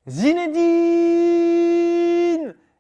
Zinedine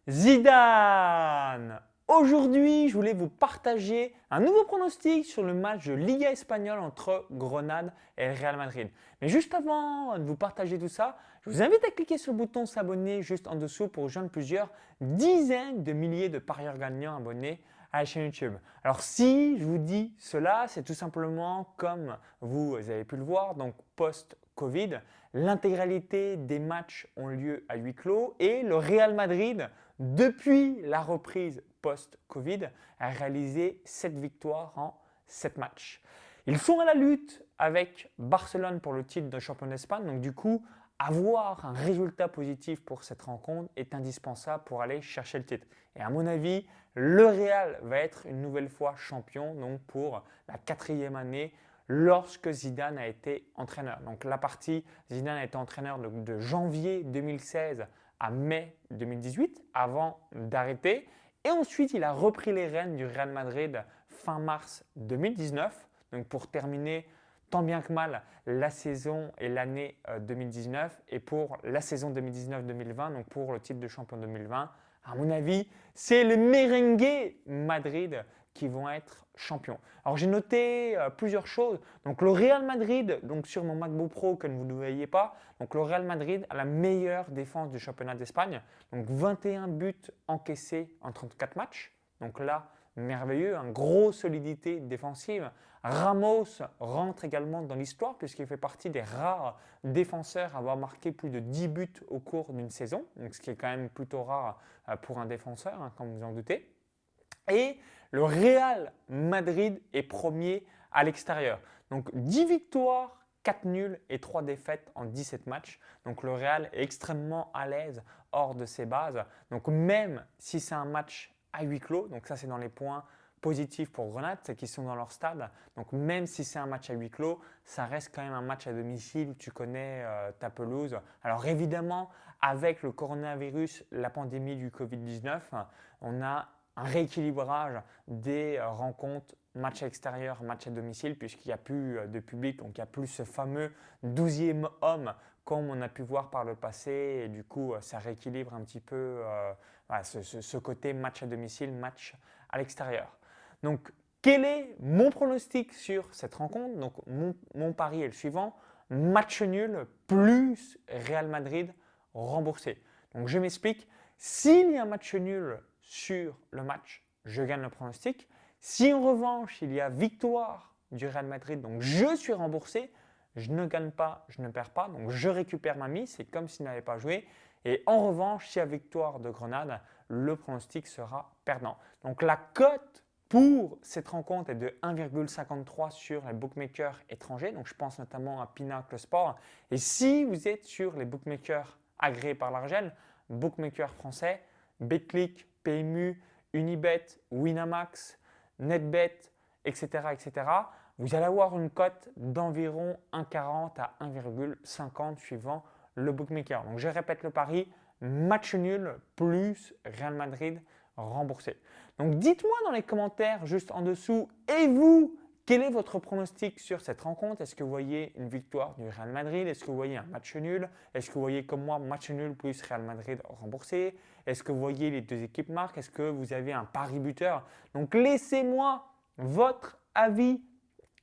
Zidane. Aujourd'hui, je voulais vous partager un nouveau pronostic sur le match de Liga espagnole entre Grenade et le Real Madrid. Mais juste avant de vous partager tout ça, je vous invite à cliquer sur le bouton s'abonner juste en dessous pour rejoindre plusieurs dizaines de milliers de parieurs gagnants abonnés à la chaîne YouTube. Alors si je vous dis cela, c'est tout simplement comme vous avez pu le voir, donc post-Covid, l'intégralité des matchs ont lieu à huis clos et le Real Madrid, depuis la reprise post-Covid, a réalisé 7 victoires en 7 matchs. Ils sont à la lutte avec Barcelone pour le titre de champion d'Espagne, donc du coup, avoir un résultat positif pour cette rencontre est indispensable pour aller chercher le titre. Et à mon avis, le Real va être une nouvelle fois champion, donc pour la 4e année lorsque Zidane a été entraîneur. Donc la partie, Zidane a été entraîneur de janvier 2016 à mai 2018 avant d'arrêter. Et ensuite, il a repris les rênes du Real Madrid fin mars 2019, donc pour terminer tant bien que mal la saison et l'année 2019 et pour la saison 2019-2020, donc pour le titre de champion 2020. À mon avis, c'est le merengue Madrid qui vont être champions. Alors j'ai noté plusieurs choses. Donc le Real Madrid, donc sur mon MacBook Pro que vous ne voyez pas, donc le Real Madrid a la meilleure défense du championnat d'Espagne. Donc 21 buts encaissés en 34 matchs. Donc là, merveilleux, une grosse solidité défensive. Ramos rentre également dans l'histoire puisqu'il fait partie des rares défenseurs à avoir marqué plus de 10 buts au cours d'une saison, donc ce qui est quand même plutôt rare pour un défenseur, hein, comme vous en doutez. Et le Real Madrid est premier à l'extérieur. Donc 10 victoires, 4 nuls et 3 défaites en 17 matchs. Donc le Real est extrêmement à l'aise hors de ses bases. Donc même si c'est un match à huis clos, donc ça c'est dans les points positifs pour Grenade, c'est qu'ils sont dans leur stade. Donc même si c'est un match à huis clos, ça reste quand même un match à domicile où tu connais ta pelouse. Alors évidemment, avec le coronavirus, la pandémie du Covid-19, on a un rééquilibrage des rencontres match à extérieur, match à domicile, puisqu'il n'y a plus de public, donc il n'y a plus ce fameux 12e homme comme on a pu voir par le passé, et du coup ça rééquilibre un petit peu ce côté match à domicile, match à l'extérieur. Donc quel est mon pronostic sur cette rencontre? Donc mon pari est le suivant, match nul plus Real Madrid remboursé. Donc je m'explique, s'il y a un match nul sur le match, je gagne le pronostic. Si en revanche, il y a victoire du Real Madrid, donc je suis remboursé, je ne gagne pas, je ne perds pas, donc je récupère ma mise, c'est comme s'il n'avait pas joué. Et en revanche, s'il y a victoire de Grenade, le pronostic sera perdant. Donc la cote pour cette rencontre est de 1,53 sur les bookmakers étrangers, donc je pense notamment à Pinacle Sport. Et si vous êtes sur les bookmakers agréés par l'Argel, bookmakers français, Betclic, PMU, Unibet, Winamax, NetBet, etc., vous allez avoir une cote d'environ 1,40 à 1,50 suivant le bookmaker. Donc je répète le pari, match nul plus Real Madrid remboursé. Donc dites-moi dans les commentaires juste en dessous, et vous, quel est votre pronostic sur cette rencontre? Est-ce que vous voyez une victoire du Real Madrid? Est-ce que vous voyez un match nul? Est-ce que vous voyez comme moi match nul plus Real Madrid remboursé? Est-ce que vous voyez les deux équipes marquent? Est-ce que vous avez un pari buteur? Donc laissez-moi votre avis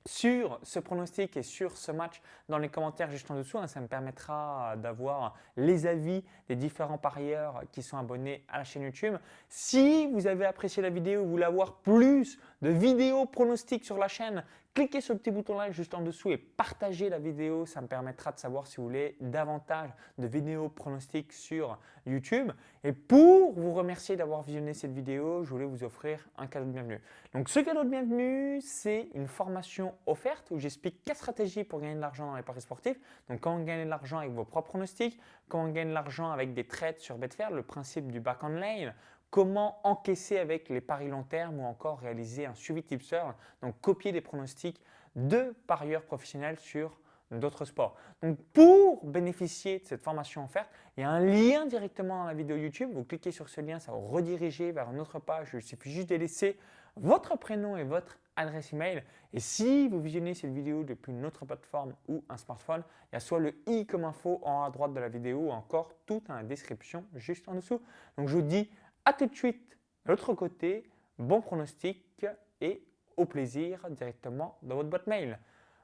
sur ce pronostic et sur ce match dans les commentaires juste en dessous. Ça me permettra d'avoir les avis des différents parieurs qui sont abonnés à la chaîne YouTube. Si vous avez apprécié la vidéo et vous voulez avoir plus de vidéos pronostics sur la chaîne, cliquez sur le petit bouton like juste en dessous et partagez la vidéo. Ça me permettra de savoir si vous voulez davantage de vidéos pronostics sur YouTube. Et pour vous remercier d'avoir visionné cette vidéo, je voulais vous offrir un cadeau de bienvenue. Donc ce cadeau de bienvenue, c'est une formation offerte où j'explique 4 stratégies pour gagner de l'argent dans les paris sportifs. Donc comment gagner de l'argent avec vos propres pronostics, comment gagner de l'argent avec des trades sur Betfair, le principe du back on lane, comment encaisser avec les paris long terme ou encore réaliser un suivi tipster, donc copier des pronostics de parieurs professionnels sur d'autres sports. Donc pour bénéficier de cette formation offerte, il y a un lien directement dans la vidéo YouTube. Vous cliquez sur ce lien, ça va vous rediriger vers une autre page. Il suffit juste de laisser votre prénom et votre adresse email. Et si vous visionnez cette vidéo depuis une autre plateforme ou un smartphone, il y a soit le i comme info en haut à droite de la vidéo ou encore tout dans la description juste en dessous. Donc je vous dis à tout de suite de l'autre côté, bon pronostic et au plaisir directement dans votre boîte mail.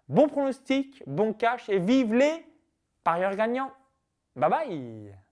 Bon pronostic, bon cash et vive les parieurs gagnants. Bye bye!